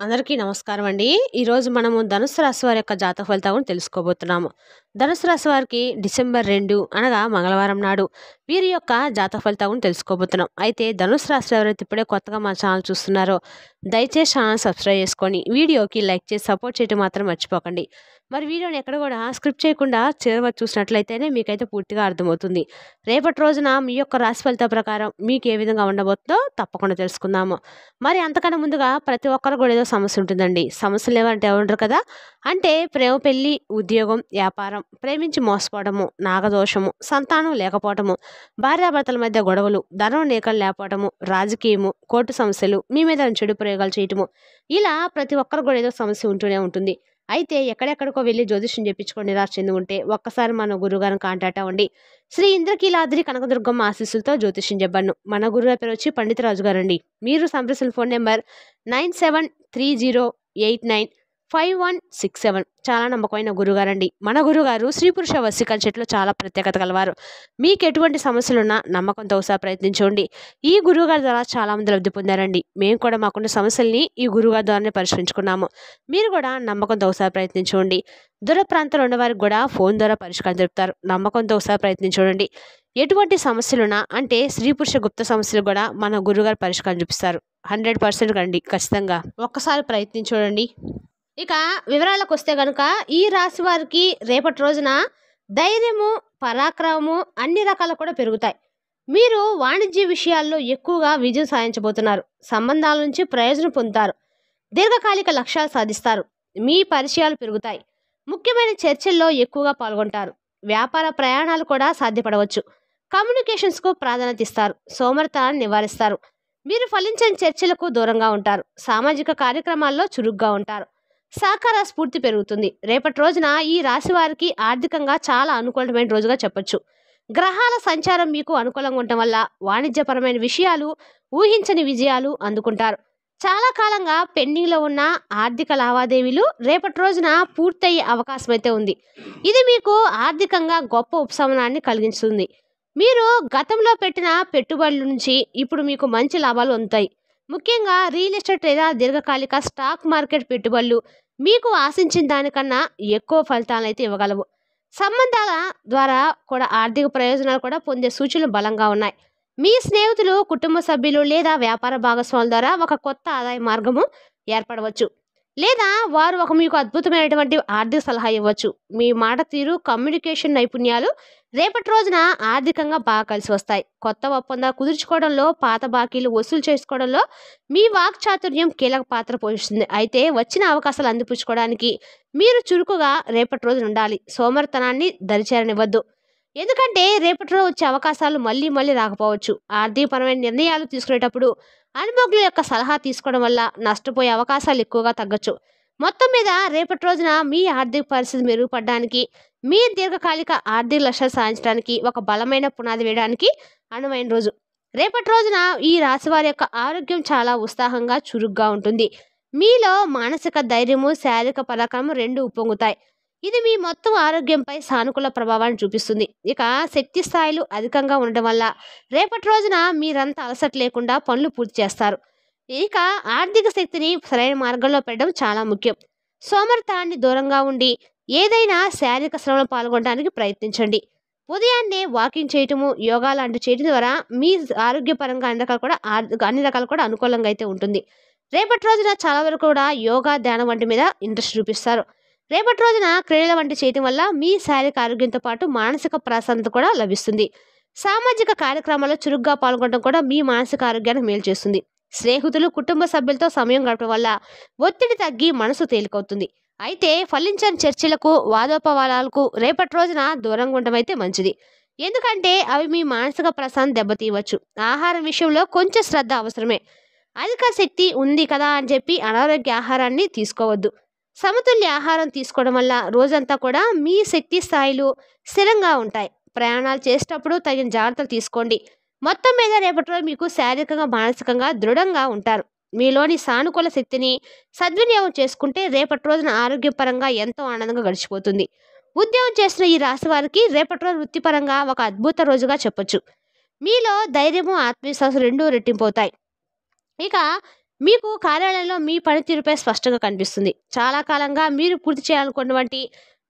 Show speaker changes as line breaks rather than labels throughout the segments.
అందరికీ నమస్కారం అండి. ఈరోజు మనము ధనుస్సు రాశి వారి యొక్క జాతక ఫలితాలను తెలుసుకోబోతున్నాము. ధనుస్సు రాశి వారికి డిసెంబర్ 2 అనగా మంగళవారం నాడు వీరి యొక్క జాతక ఫలితాలను తెలుసుకోబోతున్నాం. అయితే ధనుస్సు రాశి ఎవరైతే ఇప్పుడే కొత్తగా మా ఛానల్ చూస్తున్నారో దయచేసి ఛానల్ సబ్స్క్రైబ్ చేసుకొని వీడియోకి లైక్ చేసి సపోర్ట్ చేయడం మాత్రం మర్చిపోకండి. మరి వీడియోని ఎక్కడ కూడా స్క్రిప్ట్ చేయకుండా చివరి వరకు చూసినట్లయితేనే మీకైతే పూర్తిగా అర్థమవుతుంది. రేపటి రోజున మీ యొక్క రాశి ఫలితాల ప్రకారం మీకు ఏ విధంగా ఉండబోతుందో తప్పకుండా తెలుసుకుందాము. మరి అంతకన్నా ముందుగా ప్రతి ఒక్కరు కూడా ఏదో సమస్య ఉంటుందండి. సమస్యలు లేవంటే ఎవరు కదా, అంటే ప్రేమ, పెళ్లి, ఉద్యోగం, వ్యాపారం, ప్రేమించి మోసపోవడము, నాగదోషము, సంతానం లేకపోవటము, భార్యాభర్తల మధ్య గొడవలు, ధనం నీకలు లేకపోవటము, రాజకీయము, కోర్టు సమస్యలు, మీ మీద చెడు ప్రయోగాలు చేయటము, ఇలా ప్రతి ఒక్కరు కూడా ఏదో సమస్య ఉంటూనే ఉంటుంది. అయితే ఎక్కడెక్కడికో వెళ్ళి జ్యోతిష్యం చెప్పించుకొని నిరాశ చెంది ఉంటే ఒక్కసారి మన గురువుగారిని కాంటాక్ట్ అవ్వండి. శ్రీ ఇంద్రకీలాద్రి కనకదుర్గమ్మ ఆశీస్సులతో జ్యోతిష్యం చెప్పాను. మన గురువు పేరు వచ్చి పండితరాజు గారండి. మీరు సంప్రదించిన ఫోన్ నెంబర్ 9730895167. చాలా నమ్మకమైన గురుగారండి. మన గురుగారు స్త్రీ పురుష వశీకరణ చెట్లు చాలా ప్రత్యేకత గలవారు. మీకు ఎటువంటి సమస్యలున్నా నమ్మకంతో ఒకసారి ప్రయత్నించండి. ఈ గురువుగారి ద్వారా చాలా మంది లబ్ధి పొందారండి. మేము కూడా మాకున్న సమస్యల్ని ఈ గురువుగారి ద్వారానే పరిష్కరించుకున్నాము. మీరు కూడా నమ్మకంతో ఒకసారి ప్రయత్నించండి. దూర ప్రాంతాలు ఉన్నవారికి కూడా ఫోన్ ద్వారా పరిష్కారం చెప్తారు. నమ్మకంతో ఒకసారి ప్రయత్నించండి. ఎటువంటి సమస్యలున్నా అంటే స్త్రీ పురుష గుప్త సమస్యలు కూడా మన గురువుగారు పరిష్కారం చూపిస్తారు. 100% అండి, ఖచ్చితంగా ఒక్కసారి ప్రయత్నించండి. ఇక వివరాలకు వస్తే గనుక ఈ రాశి వారికి రేపటి రోజున ధైర్యము, పరాక్రమము అన్ని రకాలు కూడా పెరుగుతాయి. మీరు వాణిజ్య విషయాల్లో ఎక్కువగా విజయం సాధించబోతున్నారు. సంబంధాల నుంచి ప్రయోజనం పొందుతారు. దీర్ఘకాలిక లక్ష్యాలు సాధిస్తారు. మీ పరిచయాలు పెరుగుతాయి. ముఖ్యమైన చర్చల్లో ఎక్కువగా పాల్గొంటారు. వ్యాపార ప్రయాణాలు కూడా సాధ్యపడవచ్చు. కమ్యూనికేషన్స్కు ప్రాధాన్యత ఇస్తారు. సోమరితనాన్ని నివారిస్తారు. మీరు ఫలించని చర్చలకు దూరంగా ఉంటారు. సామాజిక కార్యక్రమాల్లో చురుగ్గా ఉంటారు. సహకార స్ఫూర్తి పెరుగుతుంది. రేపటి రోజున ఈ రాశి వారికి ఆర్థికంగా చాలా అనుకూలమైన రోజుగా చెప్పొచ్చు. గ్రహాల సంచారం మీకు అనుకూలంగా ఉండటం వల్ల వాణిజ్యపరమైన విషయాలు, ఊహించని విజయాలు అందుకుంటారు. చాలా కాలంగా పెండింగ్లో ఉన్న ఆర్థిక లావాదేవీలు రేపటి రోజున పూర్తయ్యే అవకాశం అయితే ఉంది. ఇది మీకు ఆర్థికంగా గొప్ప ఉపశమనాన్ని కలిగిస్తుంది. మీరు గతంలో పెట్టిన పెట్టుబడుల నుంచి ఇప్పుడు మీకు మంచి లాభాలు ఉంటాయి. ముఖ్యంగా రియల్ ఎస్టేట్ లేదా దీర్ఘకాలిక స్టాక్ మార్కెట్ పెట్టుబడులు మీకు ఆశించిన దానికన్నా ఎక్కువ ఫలితాలను అయితే ఇవ్వగలవు. సంబంధాల ద్వారా కూడా ఆర్థిక ప్రయోజనాలు కూడా పొందే సూచనలు బలంగా ఉన్నాయి. మీ స్నేహితులు, కుటుంబ సభ్యులు లేదా వ్యాపార భాగస్వాముల ద్వారా ఒక కొత్త ఆదాయ మార్గము ఏర్పడవచ్చు. లేదా వారు మీకు అద్భుతమైనటువంటి ఆర్థిక సలహా ఇవ్వచ్చు. మీ మాట తీరు, కమ్యూనికేషన్ నైపుణ్యాలు రేపటి రోజున ఆర్థికంగా బాగా కలిసి వస్తాయి. కొత్త ఒప్పందాలు కుదుర్చుకోవడంలో, పాత బాకీలు వసూలు చేసుకోవడంలో మీ వాక్చాతుర్యం కీలక పాత్ర పోషిస్తుంది. అయితే వచ్చిన అవకాశాలు అందిపుచ్చుకోవడానికి మీరు చురుకుగా రేపటి రోజున ఉండాలి. సోమరితనాన్ని దరిచేరనివ్వద్దు. ఎందుకంటే రేపటి రోజు వచ్చే అవకాశాలు మళ్ళీ మళ్ళీ రాకపోవచ్చు. ఆర్థికపరమైన నిర్ణయాలు తీసుకునేటప్పుడు అనుభవజ్ఞుల యొక్క సలహా తీసుకోవడం వల్ల నష్టపోయే అవకాశాలు ఎక్కువగా తగ్గచ్చు. మొత్తం మీద రేపటి రోజున మీ ఆర్థిక పరిస్థితి మెరుగుపడడానికి, మీ దీర్ఘకాలిక ఆర్థిక లక్ష్యాలు సాధించడానికి ఒక బలమైన పునాది వేయడానికి అనువైన రోజు. రేపటి రోజున ఈ రాశి వారి యొక్క ఆరోగ్యం చాలా ఉత్సాహంగా, చురుగ్గా ఉంటుంది. మీలో మానసిక ధైర్యము, శారీరక పరాక్రమం రెండు ఉప్పొంగుతాయి. ఇది మీ మొత్తం ఆరోగ్యంపై సానుకూల ప్రభావాన్ని చూపిస్తుంది. ఇక శక్తి స్థాయిలు అధికంగా ఉండడం వల్ల రేపటి రోజున మీరంతా అలసట లేకుండా పనులు పూర్తి చేస్తారు. ఇక ఆర్థిక శక్తిని సరైన మార్గంలో పెట్టడం చాలా ముఖ్యం. సోమరితనాన్ని దూరంగా ఉండి ఏదైనా శారీరక శ్రమలో పాల్గొనడానికి ప్రయత్నించండి. ఉదయాన్నే వాకింగ్ చేయటము, యోగా లాంటివి చేయడం ద్వారా మీ ఆరోగ్యపరంగా అన్ని రకాలు కూడా అనుకూలంగా అయితే ఉంటుంది. రేపటి రోజున చాలా వరకు కూడా యోగా, ధ్యానం వంటి మీద ఇంట్రెస్ట్ చూపిస్తారు. రేపటి రోజున క్రీడల వంటి చేయటం వల్ల మీ శారీరక ఆరోగ్యంతో పాటు మానసిక ప్రశాంతత కూడా లభిస్తుంది. సామాజిక కార్యక్రమాల్లో చురుగ్గా పాల్గొనడం కూడా మీ మానసిక ఆరోగ్యానికి మేలు చేస్తుంది. స్నేహితులు, కుటుంబ సభ్యులతో సమయం గడపడం వల్ల ఒత్తిడి తగ్గి మనసు తేలికవుతుంది. అయితే ఫలించని చర్చలకు, వాదోపవాదాలకు రేపటి రోజున దూరంగా ఉండడం అయితే మంచిది. ఎందుకంటే అవి మీ మానసిక ప్రశాంతత దెబ్బతీయవచ్చు. ఆహారం విషయంలో కొంచెం శ్రద్ధ అవసరమే. అధిక శక్తి ఉంది కదా అని చెప్పి అనారోగ్య ఆహారాన్ని తీసుకోవద్దు. సమతుల్య ఆహారం తీసుకోవడం వల్ల రోజంతా కూడా మీ శక్తి స్థాయిలు స్థిరంగా ఉంటాయి. ప్రయాణాలు చేసేటప్పుడు తగిన జాగ్రత్తలు తీసుకోండి. మొత్తం మీద రేపటి రోజు మీకు శారీరకంగా, మానసికంగా దృఢంగా ఉంటారు. మీలోని సానుకూల శక్తిని సద్వినియోగం చేసుకుంటే రేపటి రోజున ఆరోగ్యపరంగా ఎంతో ఆనందంగా గడిచిపోతుంది. ఉద్యోగం చేస్తున్న ఈ రాశి వారికి రేపటి రోజు వృత్తిపరంగా ఒక అద్భుత రోజుగా చెప్పొచ్చు. మీలో ధైర్యము, ఆత్మవిశ్వాసం రెండూ రెట్టింపవుతాయి. ఇక మీకు కార్యాలయంలో మీ పనితీరుపై స్పష్టంగా కనిపిస్తుంది. చాలా కాలంగా మీరు పూర్తి చేయాలనుకున్నటువంటి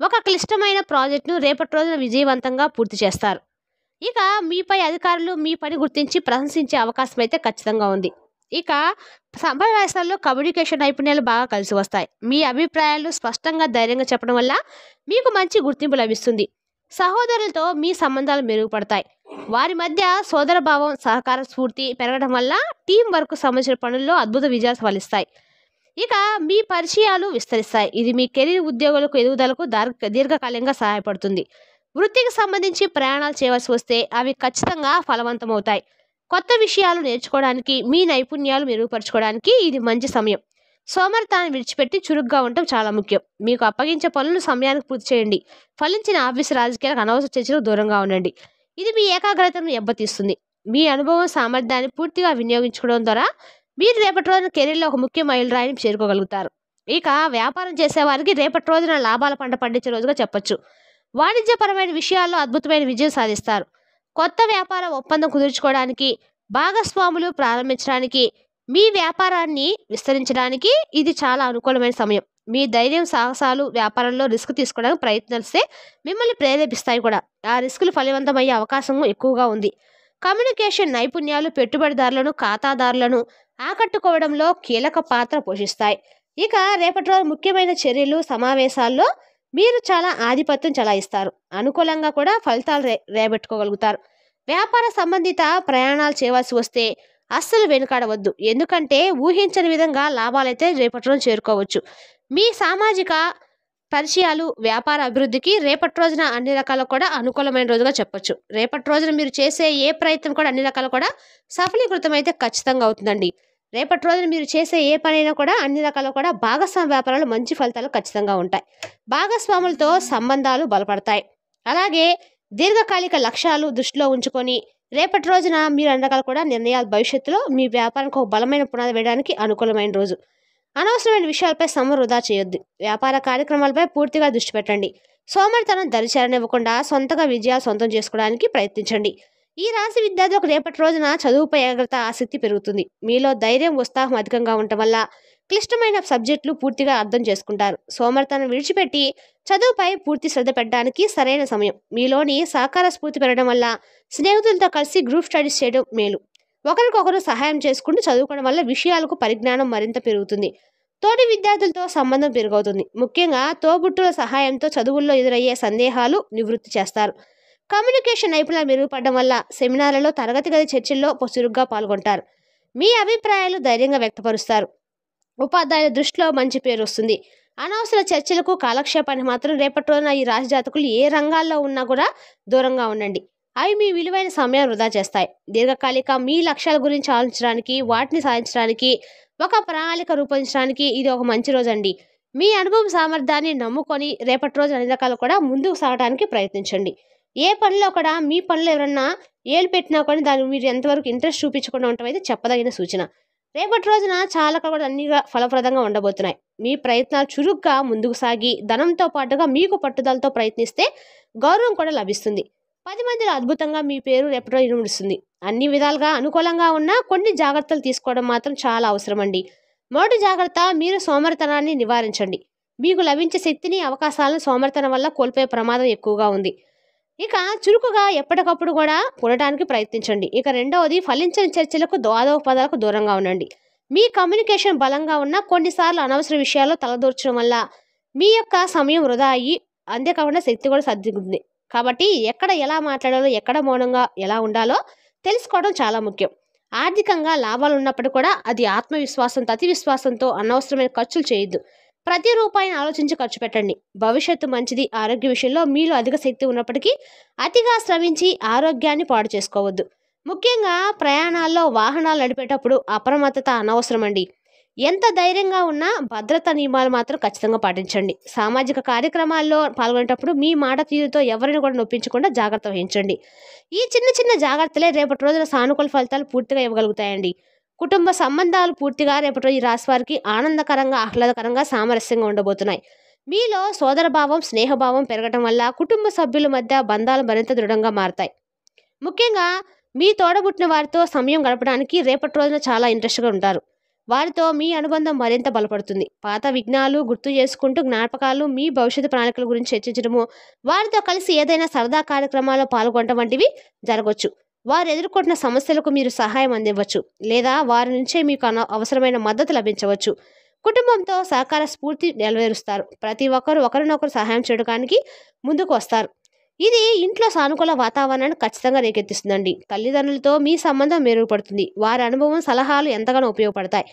ఒక క్లిష్టమైన ప్రాజెక్ట్‌ను రేపటి రోజున విజయవంతంగా పూర్తి చేస్తారు. ఇక మీపై అధికారులు మీ పని గుర్తించి ప్రశంసించే అవకాశం అయితే ఖచ్చితంగా ఉంది. ఇక సమావేశాల్లో కమ్యూనికేషన్ నైపుణ్యాలు బాగా కలిసి వస్తాయి. మీ అభిప్రాయాలు స్పష్టంగా, ధైర్యంగా చెప్పడం వల్ల మీకు మంచి గుర్తింపు లభిస్తుంది. సహోదరులతో మీ సంబంధాలు మెరుగుపడతాయి. వారి మధ్య సోదరభావం, సహకార స్ఫూర్తి పెరగడం వల్ల టీం వర్క్ సంబంధించిన పనుల్లో అద్భుత విజయాలు ఫలిస్తాయి. ఇక మీ పరిచయాలు విస్తరిస్తాయి. ఇది మీ కెరీర్, ఉద్యోగులకు ఎదుగుదలకు దీర్ఘకాలికంగా సహాయపడుతుంది. వృత్తికి సంబంధించి ప్రయాణాలు చేయవలసి వస్తే అవి ఖచ్చితంగా ఫలవంతమవుతాయి. కొత్త విషయాలు నేర్చుకోవడానికి, మీ నైపుణ్యాలు మెరుగుపరచుకోవడానికి ఇది మంచి సమయం. సోమరితనాన్ని విడిచిపెట్టి చురుగ్గా ఉండటం చాలా ముఖ్యం. మీకు అప్పగించే పనులు సమయానికి పూర్తి చేయండి. ఫలించిన ఆఫీసు రాజకీయాలకు, అనవసర చర్చలకు దూరంగా ఉండండి. ఇది మీ ఏకాగ్రతను దెబ్బతీస్తుంది. మీ అనుభవం, సామర్థ్యాన్ని పూర్తిగా వినియోగించుకోవడం ద్వారా మీరు రేపటి రోజున కెరీర్లో ఒక ముఖ్య మైలురాయిని చేరుకోగలుగుతారు. ఇక వ్యాపారం చేసేవారికి రేపటి రోజున లాభాల పంట పండించే రోజుగా చెప్పొచ్చు. వాణిజ్యపరమైన విషయాల్లో అద్భుతమైన విజయం సాధిస్తారు. కొత్త వ్యాపార ఒప్పందం కుదుర్చుకోవడానికి, భాగస్వాములు ప్రారంభించడానికి, మీ వ్యాపారాన్ని విస్తరించడానికి ఇది చాలా అనుకూలమైన సమయం. మీ ధైర్యం, సాహసాలు వ్యాపారంలో రిస్క్ తీసుకోవడానికి ప్రయత్నిస్తే మిమ్మల్ని ప్రేరేపిస్తాయి కూడా. ఆ రిస్కులు ఫలవంతమయ్యే అవకాశం ఎక్కువగా ఉంది. కమ్యూనికేషన్ నైపుణ్యాలు పెట్టుబడిదారులను, ఖాతాదారులను ఆకట్టుకోవడంలో కీలక పాత్ర పోషిస్తాయి. ఇక రేపటి రోజు ముఖ్యమైన చర్యలు, సమావేశాల్లో మీరు చాలా ఆధిపత్యం చెలాయిస్తారు. అనుకూలంగా కూడా ఫలితాలు రేబెట్టుకోగలుగుతారు. వ్యాపార సంబంధిత ప్రయాణాలు చేయవలసి వస్తే అస్సలు వెనుకాడవద్దు. ఎందుకంటే ఊహించని విధంగా లాభాలైతే రేపటి రోజు చేరుకోవచ్చు. మీ సామాజిక పరిచయాలు వ్యాపార అభివృద్ధికి రేపటి రోజున అన్ని రకాల కూడా అనుకూలమైన రోజుగా చెప్పొచ్చు. రేపటి రోజున మీరు చేసే ఏ ప్రయత్నం కూడా అన్ని రకాల కూడా సఫలీకృతం అయితే ఖచ్చితంగా అవుతుందండి. రేపటి రోజున మీరు చేసే ఏ పనైనా కూడా అన్ని రకాల కూడా భాగస్వామ్య వ్యాపారాలు మంచి ఫలితాలు ఖచ్చితంగా ఉంటాయి. భాగస్వాములతో సంబంధాలు బలపడతాయి. అలాగే దీర్ఘకాలిక లక్ష్యాలు దృష్టిలో ఉంచుకొని రేపటి రోజున మీరు అన్ని రకాల కూడా నిర్ణయాలు భవిష్యత్తులో మీ వ్యాపారానికి ఒక బలమైన పునాది వేయడానికి అనుకూలమైన రోజు. అనవసరమైన విషయాలపై సమయం వృధా చేయొద్దు. వ్యాపార కార్యక్రమాలపై పూర్తిగా దృష్టి పెట్టండి. సోమరితనం దరిచేరనివ్వకుండా సొంతగా విజయాలు సొంతం చేసుకోవడానికి ప్రయత్నించండి. ఈ రాశి విద్యార్థులకు రేపటి రోజున చదువుపై ఏకాగ్రత, ఆసక్తి పెరుగుతుంది. మీలో ధైర్యం, ఉత్సాహం అధికంగా ఉండటం వల్ల క్లిష్టమైన సబ్జెక్టులు పూర్తిగా అర్థం చేసుకుంటారు. సోమరితనం విడిచిపెట్టి చదువుపై పూర్తి శ్రద్ధ పెట్టడానికి సరైన సమయం. మీలోని సహకార స్ఫూర్తి పెరగడం వల్ల స్నేహితులతో కలిసి గ్రూప్ స్టడీస్ చేయడం మేలు. ఒకరికొకరు సహాయం చేసుకుంటూ చదువుకోవడం వల్ల విషయాలకు పరిజ్ఞానం మరింత పెరుగుతుంది. తోటి విద్యార్థులతో సంబంధం పెరుగుతుంది. ముఖ్యంగా తోబుట్టుల సహాయంతో చదువుల్లో ఎదురయ్యే సందేహాలు నివృత్తి చేస్తారు. కమ్యూనికేషన్ నైపుణ్యాలు మెరుగుపడడం వల్ల సెమినార్లలో, తరగతి గది చర్చల్లో చురుగ్గా పాల్గొంటారు. మీ అభిప్రాయాలు ధైర్యంగా వ్యక్తపరుస్తారు. ఉపాధ్యాయుల దృష్టిలో మంచి పేరు వస్తుంది. అనవసర చర్చలకు, కాలక్షేపానికి మాత్రం రేపటి రోజున ఈ రాశి జాతకులు ఏ రంగాల్లో ఉన్నా కూడా దూరంగా ఉండండి. అవి మీ విలువైన సమయం వృధా చేస్తాయి. దీర్ఘకాలిక మీ లక్ష్యాల గురించి ఆలోచించడానికి, వాటిని సాధించడానికి, ఒక ప్రణాళిక రూపొందించడానికి ఇది ఒక మంచి రోజు అండి. మీ అనుభవం, సామర్థ్యాన్ని నమ్ముకొని రేపటి రోజు అన్ని రకాలు కూడా ముందుకు సాగడానికి ప్రయత్నించండి. ఏ పనిలో కూడా మీ పనులు ఎవరన్నా ఏలు పెట్టినా కానీ దాన్ని మీరు ఎంతవరకు ఇంట్రెస్ట్ చూపించకుండా ఉండటం అయితే చెప్పదగిన సూచన. రేపటి రోజున చాలా కూడా అన్ని ఫలప్రదంగా ఉండబోతున్నాయి. మీ ప్రయత్నాలు చురుగ్గా ముందుకు సాగి ధనంతో పాటుగా మీకు పట్టుదలతో ప్రయత్నిస్తే గౌరవం కూడా లభిస్తుంది. 10 మందిలో అద్భుతంగా మీ పేరు రేపటి రోజు ఇనుమడుస్తుంది. అన్ని విధాలుగా అనుకూలంగా ఉన్న కొన్ని జాగ్రత్తలు తీసుకోవడం మాత్రం చాలా అవసరం అండి. మొదటి జాగ్రత్త, మీరు సోమరితనాన్ని నివారించండి. మీకు లభించే శక్తిని, అవకాశాలను సోమరితనం వల్ల కోల్పోయే ప్రమాదం ఎక్కువగా ఉంది. ఇక చురుకుగా ఎప్పటికప్పుడు కూడా ఉండటానికి ప్రయత్నించండి. ఇక రెండవది, ఫలించని చర్చలకు, వాదోపవాదాలకు దూరంగా ఉండండి. మీ కమ్యూనికేషన్ బలంగా ఉన్న కొన్నిసార్లు అనవసర విషయాల్లో తలదూర్చడం వల్ల మీ యొక్క సమయం వృధా అయ్యి అంతేకాకుండా శక్తి కూడా సర్దుకుంటుంది. కాబట్టి ఎక్కడ ఎలా మాట్లాడాలో, ఎక్కడ మౌనంగా ఎలా ఉండాలో తెలుసుకోవడం చాలా ముఖ్యం. ఆర్థికంగా లాభాలు ఉన్నప్పటికీ కూడా అది ఆత్మవిశ్వాసంతో, అతి విశ్వాసంతో అనవసరమైన ఖర్చులు చేయొద్దు. ప్రతి రూపాయిని ఆలోచించి ఖర్చు పెట్టండి. భవిష్యత్తు మంచిది. ఆరోగ్య విషయంలో మీలో అధిక శక్తి ఉన్నప్పటికీ అతిగా శ్రమించి ఆరోగ్యాన్ని పాడు చేసుకోవద్దు. ముఖ్యంగా ప్రయాణాల్లో, వాహనాలు నడిపేటప్పుడు అప్రమత్తత అనవసరం అండి. ఎంత ధైర్యంగా ఉన్నా భద్రతా నియమాలు మాత్రం ఖచ్చితంగా పాటించండి. సామాజిక కార్యక్రమాల్లో పాల్గొనేటప్పుడు మీ మాట తీరుతో ఎవరిని కూడా నొప్పించకుండా జాగ్రత్త వహించండి. ఈ చిన్న చిన్న జాగ్రత్తలే రేపటి రోజున సానుకూల ఫలితాలు పూర్తిగా ఇవ్వగలుగుతాయండి. కుటుంబ సంబంధాలు పూర్తిగా రేపటి రోజు ఈ రాశి వారికి ఆనందకరంగా, ఆహ్లాదకరంగా, సామరస్యంగా ఉండబోతున్నాయి. మీలో సోదరభావం, స్నేహభావం పెరగడం వల్ల కుటుంబ సభ్యుల మధ్య బంధాలు మరింత దృఢంగా మారతాయి. ముఖ్యంగా మీ తోడబుట్టిన వారితో సమయం గడపడానికి రేపటి రోజున చాలా ఇంట్రెస్ట్గా ఉంటారు. వారితో మీ అనుబంధం మరింత బలపడుతుంది. పాత విఘ్నాలు గుర్తు చేసుకుంటూ జ్ఞాపకాలు, మీ భవిష్యత్తు ప్రణాళికల గురించి చర్చించడము, వారితో కలిసి ఏదైనా సరదా కార్యక్రమాల్లో పాల్గొనడం వంటివి జరగవచ్చు. వారు ఎదుర్కొంటున్న సమస్యలకు మీరు సహాయం అందివ్వచ్చు, లేదా వారి నుంచే మీకు అవసరమైన మద్దతు లభించవచ్చు. కుటుంబంతో సహకార స్ఫూర్తి నెరవేరుస్తారు. ప్రతి ఒక్కరు ఒకరినొకరు సహాయం చేయడానికి ముందుకు వస్తారు. ఇది ఇంట్లో సానుకూల వాతావరణాన్ని ఖచ్చితంగా రేకెత్తిస్తుందండి. తల్లిదండ్రులతో మీ సంబంధం మెరుగుపడుతుంది. వారి అనుభవం, సలహాలు ఎంతగానో ఉపయోగపడతాయి.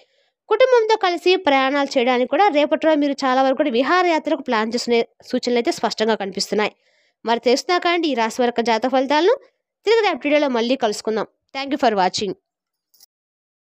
కుటుంబంతో కలిసి ప్రయాణాలు చేయడానికి కూడా రేపటిలో మీరు చాలా వరకు కూడా విహారయాత్రకు ప్లాన్ చేసుకునే సూచనలు అయితే స్పష్టంగా కనిపిస్తున్నాయి. మరి తెలుసునాక అండి ఈ రాశి వారి జాతక ఫలితాలను తిరిగి రేపటి వీడియోలో మళ్ళీ కలుసుకుందాం. Thank you for watching.